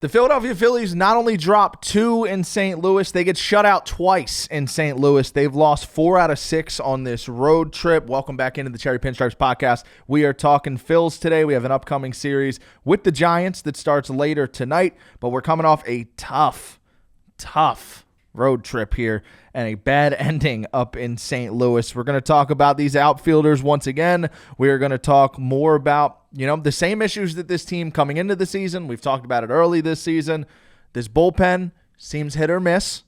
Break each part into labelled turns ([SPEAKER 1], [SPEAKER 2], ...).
[SPEAKER 1] The Philadelphia Phillies not only dropped 2 in St. Louis, they get shut out twice in St. Louis. They've lost 4 out of 6 on this road trip. Welcome back into the Cherry Pinstripes podcast. We are talking Phils today. We have an upcoming series with the Giants that starts later tonight, but we're coming off a tough road trip here and a bad ending up in St. Louis. We're going to talk about these outfielders once again. We are going to talk more about, the same issues that this team coming into the season. We've talked about it early this season. This bullpen seems hit or miss.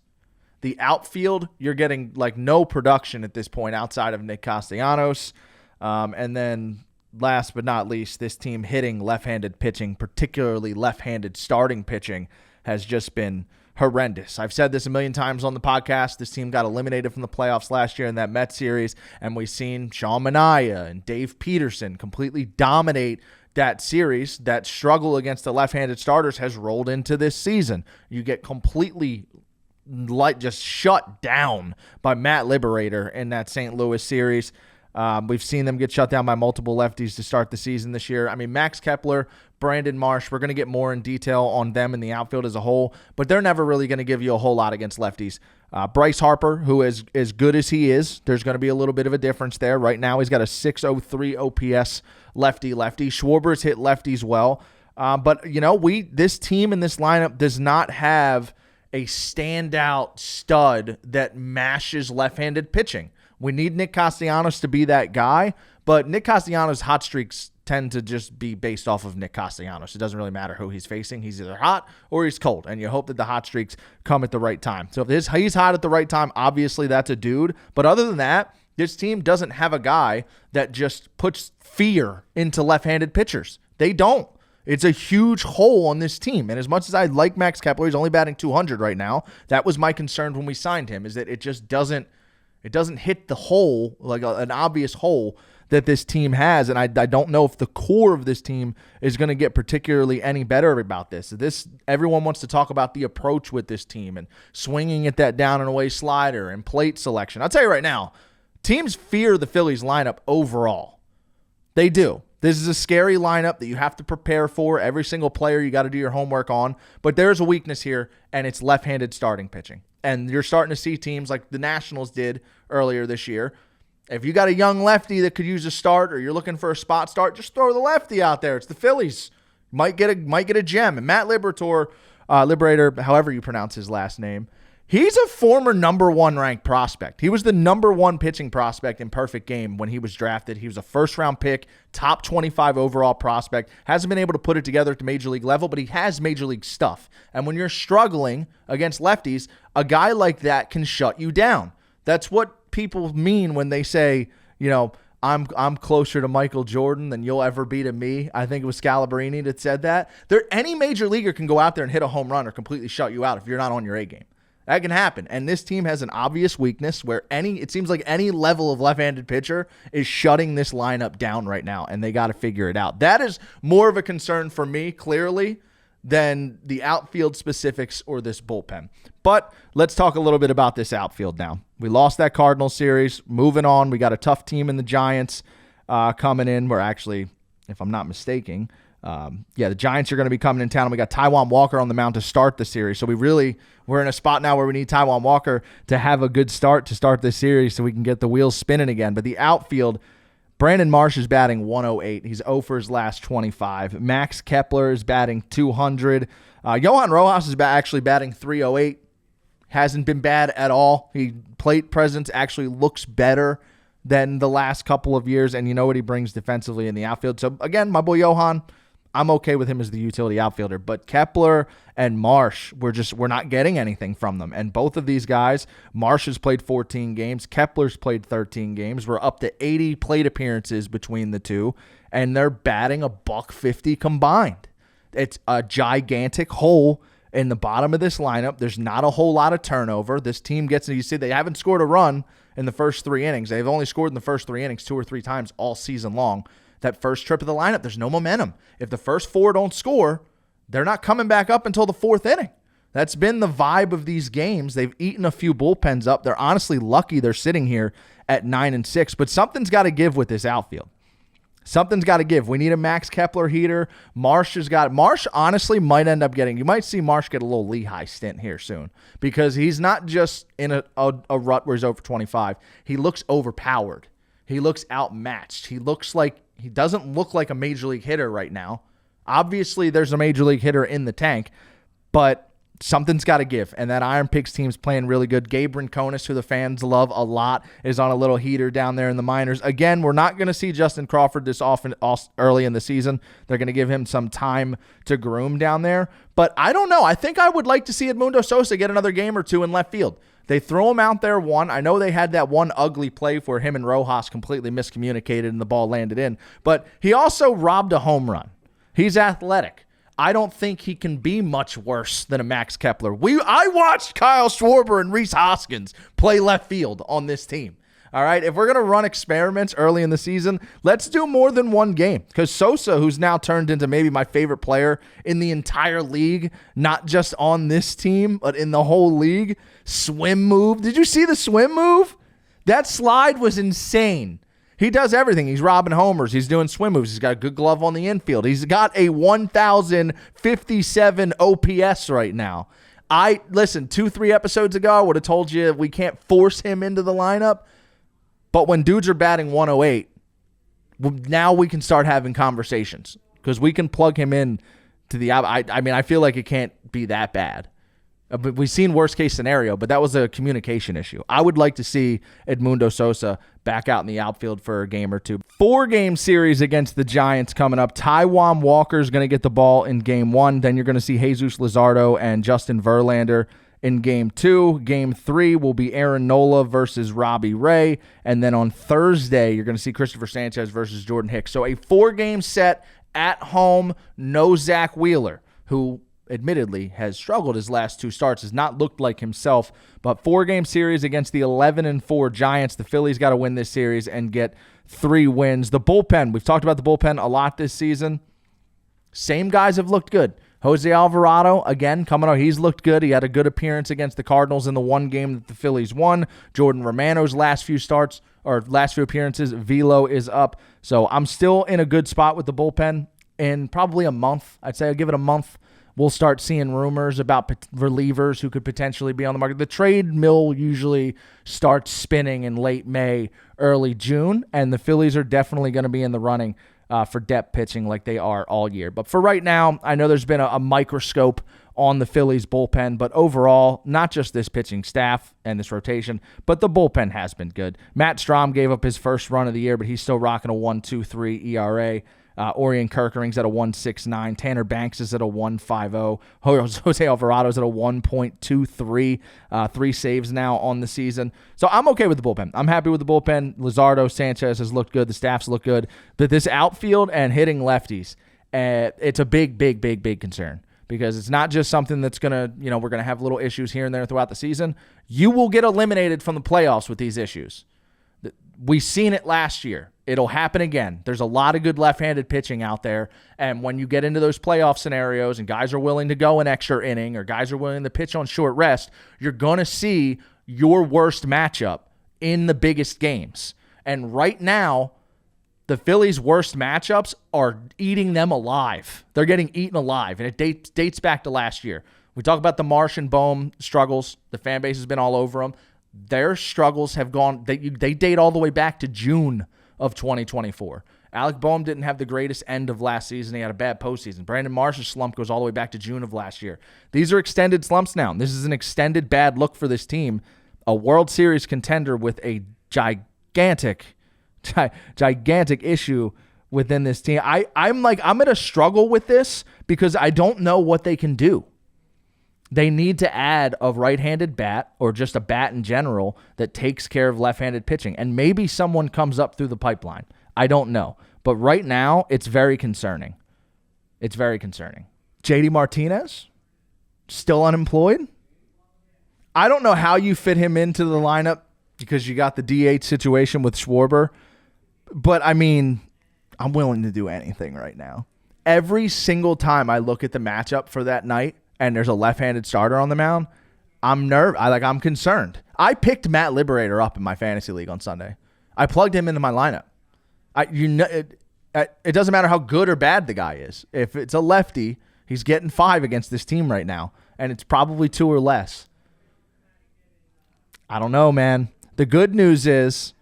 [SPEAKER 1] The outfield, you're getting like no production at this point outside of Nick Castellanos. And then last but not least, this team hitting left-handed pitching, particularly left-handed starting pitching, has just been horrendous. I've said this a million times on the podcast. This team got eliminated from the playoffs last year in that Mets series, and we've seen Sean Manaea and Dave Peterson completely dominate that series. That struggle against the left-handed starters has rolled into this season. You get completely just shut down by Matt Liberator in that St. Louis series. We've seen them get shut down by multiple lefties to start the season this year. I mean, Max Kepler, Brandon Marsh, we're going to get more in detail on them in the outfield as a whole, but they're never really going to give you a whole lot against lefties. Bryce Harper, who is as good as he is, there's going to be a little bit of a difference there. Right now, he's got a 603 OPS lefty-lefty. Schwarber's hit lefties well. But, this team and this lineup does not have a standout stud that mashes left-handed pitching. We need Nick Castellanos to be that guy, but Nick Castellanos' hot streaks tend to just be based off of Nick Castellanos. It doesn't really matter who he's facing. He's either hot or he's cold, and you hope that the hot streaks come at the right time. So if he's hot at the right time, obviously that's a dude. But other than that, this team doesn't have a guy that just puts fear into left-handed pitchers. They don't. It's a huge hole on this team. And as much as I like Max Kepler, he's only batting 200 right now. That was my concern when we signed him, is that it just doesn't hit the hole, like an obvious hole that this team has. And I don't know if the core of this team is going to get particularly any better about this. Everyone wants to talk about the approach with this team and swinging at that down and away slider and plate selection. I'll tell you right now, teams fear the Phillies lineup overall. They do. This is a scary lineup that you have to prepare for. Every single player you got to do your homework on. But there's a weakness here, and it's left-handed starting pitching. And you're starting to see teams like the Nationals did earlier this year. If you got a young lefty that could use a start, or you're looking for a spot start, just throw the lefty out there. It's the Phillies. Might get a gem. And Matt Liberator, however you pronounce his last name, he's a former number 1 ranked prospect. He was the number 1 pitching prospect in Perfect Game when he was drafted. He was a first-round pick, top 25 overall prospect. Hasn't been able to put it together at the major league level, but he has major league stuff. And when you're struggling against lefties, a guy like that can shut you down. That's what people mean when they say, I'm closer to Michael Jordan than you'll ever be to me. I think it was Scalabrine that said that. Any major leaguer can go out there and hit a home run or completely shut you out if you're not on your A game. That can happen. And this team has an obvious weakness where it seems like any level of left-handed pitcher is shutting this lineup down right now, and they got to figure it out. That is more of a concern for me, clearly, than the outfield specifics or this bullpen. But let's talk a little bit about this outfield now. We lost that Cardinals series. Moving on, we got a tough team in the Giants coming in. We're actually, if I'm not mistaken, the Giants are going to be coming in town. And we got Taijuan Walker on the mound to start the series. So we're in a spot now where we need Taijuan Walker to have a good start to start this series so we can get the wheels spinning again. But the outfield, Brandon Marsh is batting 108. He's 0 for his last 25. Max Kepler is batting 200. Johan Rojas is actually batting 308. Hasn't been bad at all. Plate presence actually looks better than the last couple of years, and you know what he brings defensively in the outfield. So, again, my boy Johan, I'm okay with him as the utility outfielder. But Kepler and Marsh, we're not getting anything from them. And both of these guys, Marsh has played 14 games. Kepler's played 13 games. We're up to 80 plate appearances between the two, and they're batting $150 combined. It's a gigantic hole in the bottom of this lineup. There's not a whole lot of turnover. This team you see they haven't scored a run in the first 3 innings. They've only scored in the first 3 innings 2 or 3 times all season long. That first trip of the lineup, there's no momentum. If the first 4 don't score, they're not coming back up until the 4th inning. That's been the vibe of these games. They've eaten a few bullpens up. They're honestly lucky they're sitting here at 9-6, but something's got to give with this outfield. Something's got to give. We need a Max Kepler heater. Marsh honestly might end up getting, you might see Marsh get a little Lehigh stint here soon because he's not just in a rut where he's over 25. He looks overpowered. He looks outmatched. He doesn't look like a major league hitter right now. Obviously, there's a major league hitter in the tank, but something's got to give, and that Iron Pigs team's playing really good. Gabe Rinconis, who the fans love a lot, is on a little heater down there in the minors. Again, we're not going to see Justin Crawford this often early in the season. They're going to give him some time to groom down there. But I don't know. I think I would like to see Edmundo Sosa get another game or two in left field. They throw him out there one. I know they had that one ugly play where him and Rojas completely miscommunicated and the ball landed in. But he also robbed a home run. He's athletic. I don't think he can be much worse than a Max Kepler. I watched Kyle Schwarber and Rhys Hoskins play left field on this team. All right, if we're going to run experiments early in the season, let's do more than one game. Because Sosa, who's now turned into maybe my favorite player in the entire league, not just on this team, but in the whole league, swim move. Did you see the swim move? That slide was insane. He does everything. He's robbing homers. He's doing swim moves. He's got a good glove on the infield. He's got a 1,057 OPS right now. Listen, 2-3 episodes ago, I would have told you we can't force him into the lineup. But when dudes are batting 108, now we can start having conversations because we can plug him in to the I feel like it can't be that bad. But we've seen worst case scenario, but that was a communication issue. I would like to see Edmundo Sosa back out in the outfield for a game or two. 4-game series against the Giants coming up. Taijuan Walker's going to get the ball in game 1. Then you're going to see Jesus Luzardo and Justin Verlander in game 2. Game 3 will be Aaron Nola versus Robbie Ray. And then on Thursday, you're going to see Christopher Sanchez versus Jordan Hicks. So a 4-game set at home. No Zach Wheeler, who admittedly has struggled his last 2 starts, has not looked like himself, but 4-game series against the 11-4 Giants. The Phillies got to win this series and get 3 wins. The bullpen, we've talked about the bullpen a lot this season. Same guys have looked good. Jose Alvarado, again, coming out, he's looked good. He had a good appearance against the Cardinals in the one game that the Phillies won. Jordan Romano's last few appearances, velo is up. So I'm still in a good spot with the bullpen. In probably a month, I'd say I'll give it a month, we'll start seeing rumors about relievers who could potentially be on the market. The trade mill usually starts spinning in late May, early June, and the Phillies are definitely going to be in the running for depth pitching like they are all year. But for right now, I know there's been a microscope on the Phillies bullpen, but overall, not just this pitching staff and this rotation, but the bullpen has been good. Matt Strahm gave up his first run of the year, but he's still rocking a 1.23 ERA. Orion Kerkering's at a 1.69. Tanner Banks is at a 1.50. Jose Alvarado's at a 1.23. 3 saves now on the season. So I'm okay with the bullpen. I'm happy with the bullpen. Luzardo, Sanchez has looked good. The staffs look good. But this outfield and hitting lefties, it's a big concern. Because it's not just something that's going to, we're going to have little issues here and there throughout the season. You will get eliminated from the playoffs with these issues. We've seen it last year. It'll happen again. There's a lot of good left-handed pitching out there, and when you get into those playoff scenarios and guys are willing to go an extra inning or guys are willing to pitch on short rest, you're going to see your worst matchup in the biggest games. And right now, the Phillies' worst matchups are eating them alive. They're getting eaten alive, and it dates back to last year. We talk about the Marsh and Bohm struggles. The fan base has been all over them. Their struggles have gone, they date all the way back to June of 2024. Alec Boehm didn't have the greatest end of last season. He had a bad postseason. Brandon Marsh's slump goes all the way back to June of last year. These are extended slumps now. This is an extended bad look for this team. A World Series contender with a gigantic issue within this team. I'm going to struggle with this because I don't know what they can do. They need to add a right-handed bat or just a bat in general that takes care of left-handed pitching. And maybe someone comes up through the pipeline. I don't know. But right now, it's very concerning. It's very concerning. JD Martinez, still unemployed. I don't know how you fit him into the lineup because you got the DH situation with Schwarber. But, I'm willing to do anything right now. Every single time I look at the matchup for that night, and there's a left-handed starter on the mound, I'm concerned. I picked Matt Liberator up in my fantasy league on Sunday. I plugged him into my lineup. It doesn't matter how good or bad the guy is. If it's a lefty, he's getting 5 against this team right now, and it's probably 2 or less. I don't know, man. The good news is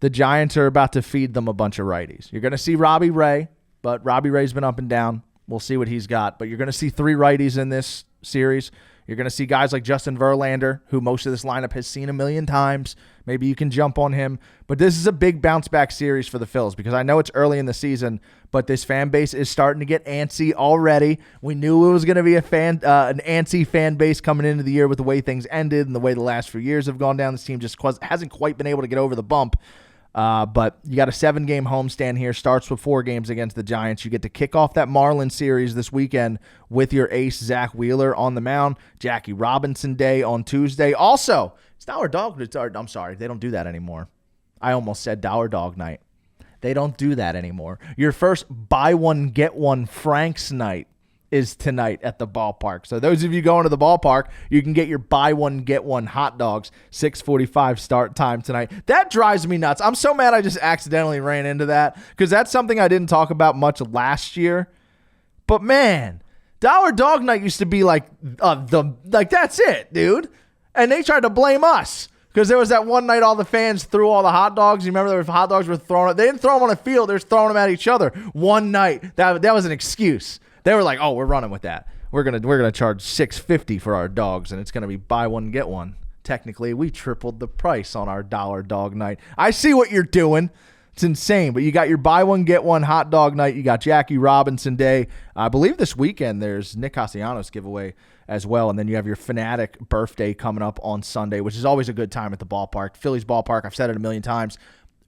[SPEAKER 1] the Giants are about to feed them a bunch of righties. You're going to see Robbie Ray, but Robbie Ray's been up and down. We'll see what he's got. But you're going to see 3 righties in this series. You're going to see guys like Justin Verlander, who most of this lineup has seen a million times. Maybe you can jump on him. But this is a big bounce-back series for the Phils because I know it's early in the season, but this fan base is starting to get antsy already. We knew it was going to be an antsy fan base coming into the year with the way things ended and the way the last few years have gone down. This team just hasn't quite been able to get over the bump. But you got a 7-game homestand here. Starts with 4 games against the Giants. You get to kick off that Marlins series this weekend with your ace, Zach Wheeler, on the mound. Jackie Robinson Day on Tuesday. Also, it's Dollar Dog. I'm sorry. They don't do that anymore. I almost said Dollar Dog night. They don't do that anymore. Your first buy one, get one Frank's night is tonight at the ballpark. So those of you going to the ballpark, you can get your buy one, get one hot dogs, 6:45 start time tonight. That drives me nuts. I'm so mad I just accidentally ran into that because that's something I didn't talk about much last year. But man, Dollar Dog Night used to be like that's it, dude. And they tried to blame us because there was that one night all the fans threw all the hot dogs. You remember the hot dogs were thrown? They didn't throw them on the field. They were throwing them at each other. One night. That was an excuse. They were like, "Oh, we're running with that. We're gonna charge $6.50 for our dogs, and it's gonna be buy one get one." Technically, we tripled the price on our Dollar Dog Night. I see what you're doing. It's insane. But you got your buy one get one hot dog night. You got Jackie Robinson Day. I believe this weekend there's Nick Castellanos giveaway as well, and then you have your Fanatic birthday coming up on Sunday, which is always a good time at the ballpark. Phillies ballpark. I've said it a million times.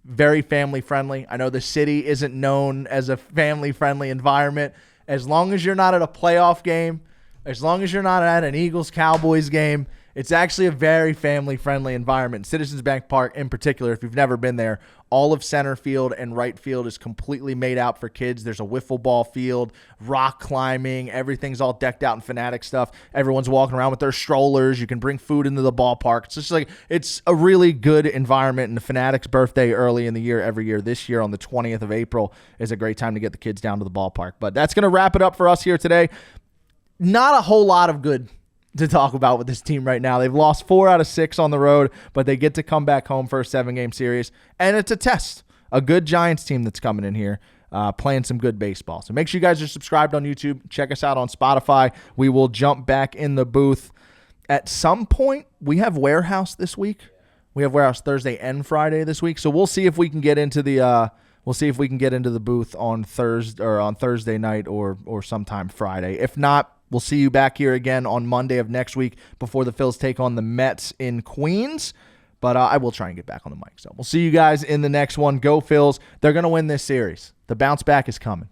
[SPEAKER 1] Very family friendly. I know the city isn't known as a family friendly environment. As long as you're not at a playoff game, as long as you're not at an Eagles-Cowboys game, it's actually a very family-friendly environment. Citizens Bank Park in particular, if you've never been there, all of center field and right field is completely made out for kids. There's a wiffle ball field, rock climbing, everything's all decked out in Fanatic stuff. Everyone's walking around with their strollers. You can bring food into the ballpark. It's just like it's a really good environment, and the Fanatic's birthday early in the year every year. This year on the 20th of April is a great time to get the kids down to the ballpark. But that's going to wrap it up for us here today. Not a whole lot of good to talk about with this team right now. They've lost 4 out of 6 on the road, but they get to come back home for a 7-game series, and it's a test. A good Giants team that's coming in here, playing some good baseball. So make sure you guys are subscribed on YouTube. Check us out on Spotify. We will jump back in the booth at some point. We have Warehouse this week. We have Warehouse Thursday and Friday this week. So we'll see if we can get into the booth on Thursday night or sometime Friday. If not, we'll see you back here again on Monday of next week before the Phils take on the Mets in Queens. But I will try and get back on the mic. So we'll see you guys in the next one. Go Phils. They're going to win this series. The bounce back is coming.